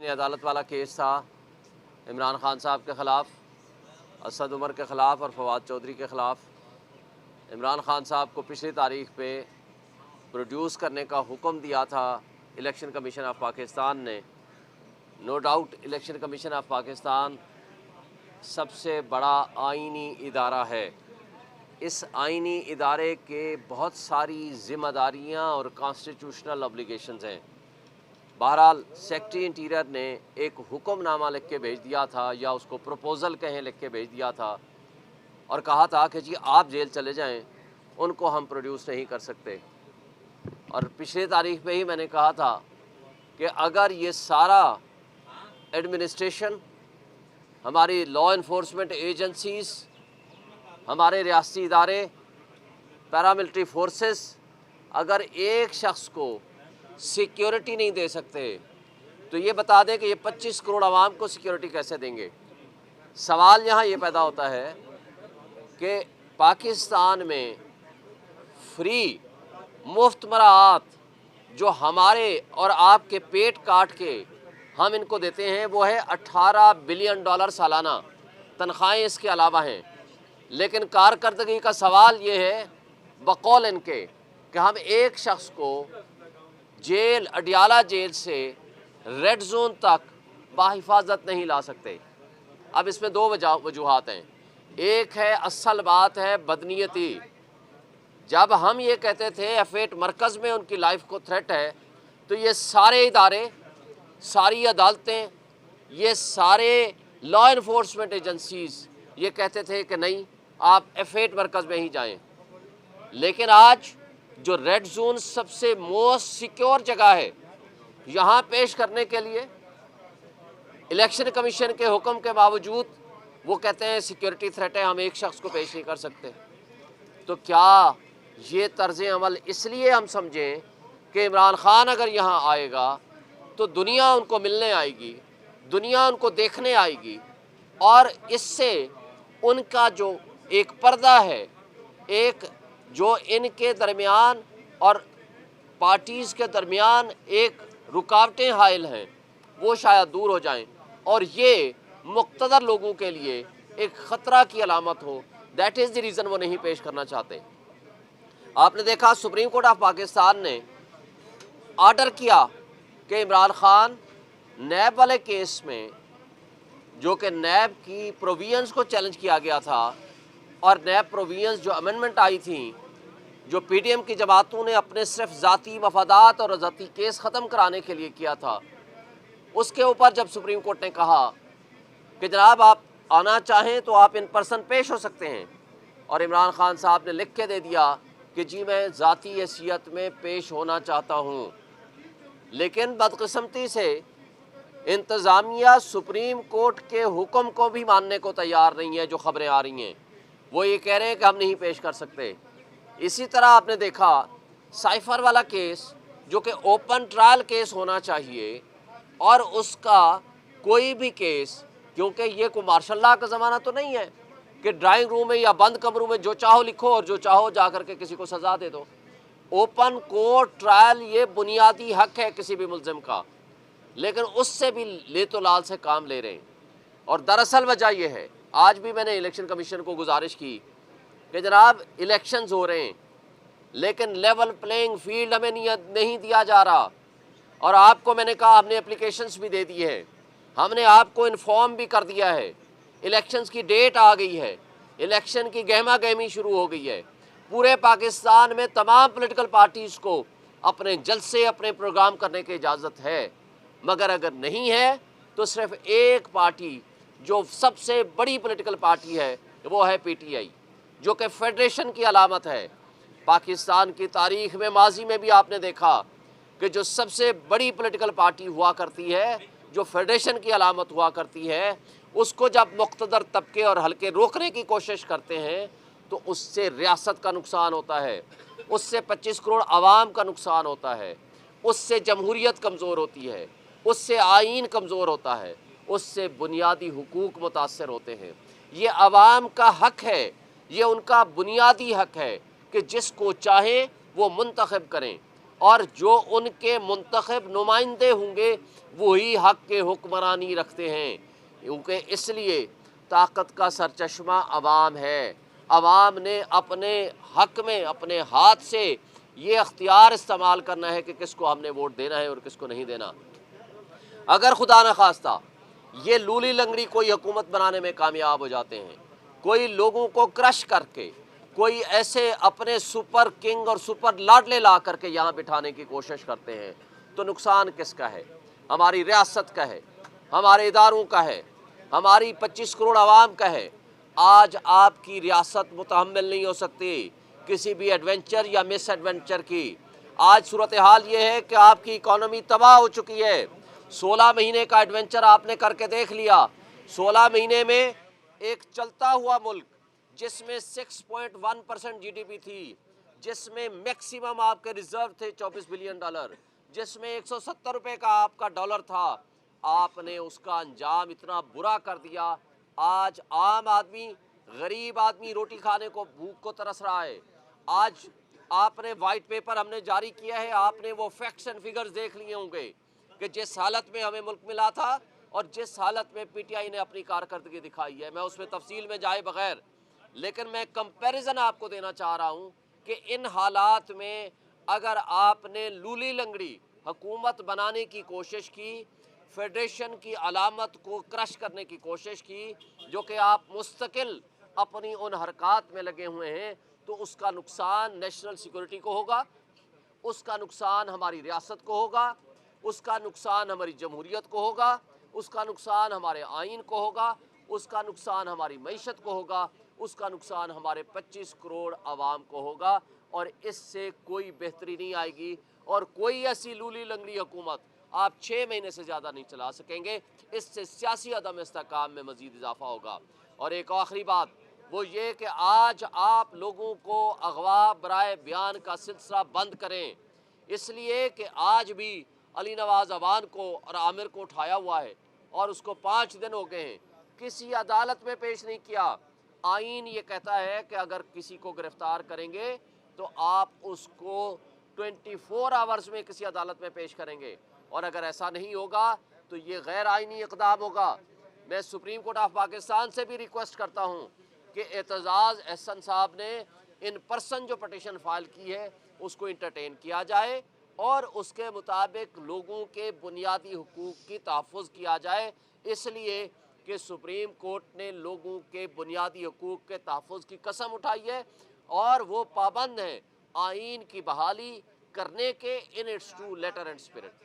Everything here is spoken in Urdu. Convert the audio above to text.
عدالت والا کیس تھا عمران خان صاحب کے خلاف، اسد عمر کے خلاف اور فواد چودھری کے خلاف۔ عمران خان صاحب کو پچھلی تاریخ پہ پروڈیوس کرنے کا حکم دیا تھا الیکشن کمیشن آف پاکستان نے۔ No doubt election commission of Pakistan سب سے بڑا آئینی ادارہ ہے۔ اس آئینی ادارے کے بہت ساری ذمہ داریاں اور کانسٹیٹیوشنل اوبلیگیشنز ہیں۔ بہرحال سیکرٹری انٹیریئر نے ایک حکم نامہ لکھ کے بھیج دیا تھا، یا اس کو پروپوزل کہیں لکھ کے بھیج دیا تھا، اور کہا تھا کہ جی آپ جیل چلے جائیں، ان کو ہم پروڈیوس نہیں کر سکتے۔ اور پچھلی تاریخ پہ ہی میں نے کہا تھا کہ اگر یہ سارا ایڈمنسٹریشن، ہماری لا انفورسمنٹ ایجنسیز، ہمارے ریاستی ادارے، پیراملٹری فورسز اگر ایک شخص کو سیکیورٹی نہیں دے سکتے تو یہ بتا دیں کہ یہ 25 کروڑ عوام کو سیکیورٹی کیسے دیں گے۔ سوال یہاں یہ پیدا ہوتا ہے کہ پاکستان میں فری مفت مراعات جو ہمارے اور آپ کے پیٹ کاٹ کے ہم ان کو دیتے ہیں وہ ہے $18 بلین سالانہ، تنخواہیں اس کے علاوہ ہیں۔ لیکن کارکردگی کا سوال یہ ہے بقول ان کے کہ ہم ایک شخص کو جیل، اڈیالہ جیل سے ریڈ زون تک بحفاظت نہیں لا سکتے۔ اب اس میں دو وجوہات ہیں۔ ایک ہے، اصل بات ہے بدنیتی۔ جب ہم یہ کہتے تھے F8 مرکز میں ان کی لائف کو تھریٹ ہے، تو یہ سارے ادارے، ساری عدالتیں، یہ سارے لا انفورسمنٹ ایجنسیز یہ کہتے تھے کہ نہیں، آپ F8 مرکز میں ہی جائیں۔ لیکن آج جو ریڈ زون سب سے موسٹ سیکیور جگہ ہے، یہاں پیش کرنے کے لیے الیکشن کمیشن کے حکم کے باوجود وہ کہتے ہیں سیکیورٹی تھریٹ ہے، ہم ایک شخص کو پیش نہیں کر سکتے۔ تو کیا یہ طرز عمل اس لیے ہم سمجھیں کہ عمران خان اگر یہاں آئے گا تو دنیا ان کو ملنے آئے گی، دنیا ان کو دیکھنے آئے گی، اور اس سے ان کا جو ایک پردہ ہے، ایک جو ان کے درمیان اور پارٹیز کے درمیان ایک رکاوٹیں حائل ہیں، وہ شاید دور ہو جائیں، اور یہ مقتدر لوگوں کے لیے ایک خطرہ کی علامت ہو۔ دیٹ از دی ریزن وہ نہیں پیش کرنا چاہتے۔ آپ نے دیکھا سپریم کورٹ آف پاکستان نے آرڈر کیا کہ عمران خان نیب والے کیس میں، جو کہ نیب کی پروویژنز کو چیلنج کیا گیا تھا، اور نیب پروویژنز جو امینڈمنٹ آئی تھیں، جو پی ڈی ایم کی جماعتوں نے اپنے صرف ذاتی مفادات اور ذاتی کیس ختم کرانے کے لیے کیا تھا، اس کے اوپر جب سپریم کورٹ نے کہا کہ جناب آپ آنا چاہیں تو آپ ان پرسن پیش ہو سکتے ہیں، اور عمران خان صاحب نے لکھ کے دے دیا کہ جی میں ذاتی حیثیت میں پیش ہونا چاہتا ہوں۔ لیکن بدقسمتی سے انتظامیہ سپریم کورٹ کے حکم کو بھی ماننے کو تیار نہیں ہے۔ جو خبریں آ رہی ہیں وہ یہ کہہ رہے ہیں کہ ہم نہیں پیش کر سکتے۔ اسی طرح آپ نے دیکھا سائفر والا کیس، جو کہ اوپن ٹرائل کیس ہونا چاہیے، اور اس کا کوئی بھی کیس، کیونکہ یہ کوئی مارشل لاء کا زمانہ تو نہیں ہے کہ ڈرائنگ روم میں یا بند کمروں میں جو چاہو لکھو اور جو چاہو جا کر کے کسی کو سزا دے دو۔ اوپن کورٹ ٹرائل یہ بنیادی حق ہے کسی بھی ملزم کا، لیکن اس سے بھی لیت و لال سے کام لے رہے ہیں۔ اور دراصل وجہ یہ ہے، آج بھی میں نے الیکشن کمیشن کو گزارش کی کہ جناب الیکشنز ہو رہے ہیں، لیکن لیول پلینگ فیلڈ ہمیں نہیں دیا جا رہا، اور آپ کو میں نے کہا ہم نے اپلیکیشنز بھی دے دی ہے، ہم نے آپ کو انفارم بھی کر دیا ہے، الیکشنز کی ڈیٹ آ گئی ہے، الیکشن کی گہما گہمی شروع ہو گئی ہے۔ پورے پاکستان میں تمام پولیٹیکل پارٹیز کو اپنے جلسے، اپنے پروگرام کرنے کی اجازت ہے، مگر اگر نہیں ہے تو صرف ایک پارٹی جو سب سے بڑی پولیٹیکل پارٹی ہے وہ ہے پی ٹی آئی، جو کہ فیڈریشن کی علامت ہے۔ پاکستان کی تاریخ میں ماضی میں بھی آپ نے دیکھا کہ جو سب سے بڑی پولیٹیکل پارٹی ہوا کرتی ہے، جو فیڈریشن کی علامت ہوا کرتی ہے، اس کو جب مقتدر طبقے اور حلقے روکنے کی کوشش کرتے ہیں تو اس سے ریاست کا نقصان ہوتا ہے، اس سے 25 کروڑ عوام کا نقصان ہوتا ہے، اس سے جمہوریت کمزور ہوتی ہے، اس سے آئین کمزور ہوتا ہے، اس سے بنیادی حقوق متاثر ہوتے ہیں۔ یہ عوام کا حق ہے، یہ ان کا بنیادی حق ہے کہ جس کو چاہیں وہ منتخب کریں۔ اور جو ان کے منتخب نمائندے ہوں گے وہی حق کے حکمرانی رکھتے ہیں، کیونکہ اس لیے طاقت کا سرچشمہ عوام ہے۔ عوام نے اپنے حق میں اپنے ہاتھ سے یہ اختیار استعمال کرنا ہے کہ کس کو ہم نے ووٹ دینا ہے اور کس کو نہیں دینا۔ اگر خدا نخواستہ یہ لولی لنگڑی کوئی حکومت بنانے میں کامیاب ہو جاتے ہیں، کوئی لوگوں کو کرش کر کے، کوئی ایسے اپنے سپر کنگ اور سپر لاڈلے لا کر کے یہاں بٹھانے کی کوشش کرتے ہیں، تو نقصان کس کا ہے؟ ہماری ریاست کا ہے، ہمارے اداروں کا ہے، ہماری 25 کروڑ عوام کا ہے۔ آج آپ کی ریاست متحمل نہیں ہو سکتی کسی بھی ایڈونچر یا مس ایڈونچر کی۔ آج صورتحال یہ ہے کہ آپ کی اکانومی تباہ ہو چکی ہے۔ 16 مہینے کا ایڈونچر آپ نے کر کے دیکھ لیا۔ 16 مہینے میں ایک چلتا ہوا ملک جس میں 6.1% جی ڈی پی تھی، جس میں میکسیمم آپ کے ریزرو تھے 24 بلین ڈالر، جس میں 170 روپے کا آپ کا ڈالر تھا، آپ نے اس کا انجام اتنا برا کر دیا۔ آج عام آدمی، غریب آدمی روٹی کھانے کو بھوک کو ترس رہا ہے۔ آج آپ نے وائٹ پیپر ہم نے جاری کیا ہے، آپ نے وہ فیکٹس اینڈ فگرز دیکھ لیے ہوں گے کہ جس حالت میں ہمیں ملک ملا تھا اور جس حالت میں پی ٹی آئی نے اپنی کارکردگی دکھائی ہے۔ میں اس میں تفصیل میں جائے بغیر، لیکن میں کمپیریزن آپ کو دینا چاہ رہا ہوں کہ ان حالات میں اگر آپ نے لولی لنگڑی حکومت بنانے کی کوشش کی، فیڈریشن کی علامت کو کرش کرنے کی کوشش کی، جو کہ آپ مستقل اپنی ان حرکات میں لگے ہوئے ہیں، تو اس کا نقصان نیشنل سیکورٹی کو ہوگا، اس کا نقصان ہماری ریاست کو ہوگا، اس کا نقصان ہماری جمہوریت کو ہوگا، اس کا نقصان ہمارے آئین کو ہوگا، اس کا نقصان ہماری معیشت کو ہوگا، اس کا نقصان ہمارے 25 کروڑ عوام کو ہوگا، اور اس سے کوئی بہتری نہیں آئے گی، اور کوئی ایسی لولی لنگڑی حکومت آپ 6 مہینے سے زیادہ نہیں چلا سکیں گے۔ اس سے سیاسی عدم استحکام میں مزید اضافہ ہوگا۔ اور ایک آخری بات وہ یہ کہ آج آپ لوگوں کو اغوا برائے بیان کا سلسلہ بند کریں، اس لیے کہ آج بھی علی نواز اوان کو اور عامر کو اٹھایا ہوا ہے اور اس کو 5 دن ہو گئے ہیں، کسی عدالت میں پیش نہیں کیا۔ آئین یہ کہتا ہے کہ اگر کسی کو گرفتار کریں گے تو آپ اس کو 24 آورز میں کسی عدالت میں پیش کریں گے، اور اگر ایسا نہیں ہوگا تو یہ غیر آئینی اقدام ہوگا۔ میں سپریم کورٹ آف پاکستان سے بھی ریکویسٹ کرتا ہوں کہ اعتزاز احسن صاحب نے ان پرسن جو پٹیشن فائل کی ہے اس کو انٹرٹین کیا جائے اور اس کے مطابق لوگوں کے بنیادی حقوق کی تحفظ کیا جائے، اس لیے کہ سپریم کورٹ نے لوگوں کے بنیادی حقوق کے تحفظ کی قسم اٹھائی ہے اور وہ پابند ہیں آئین کی بحالی کرنے کے in its true letter and spirit.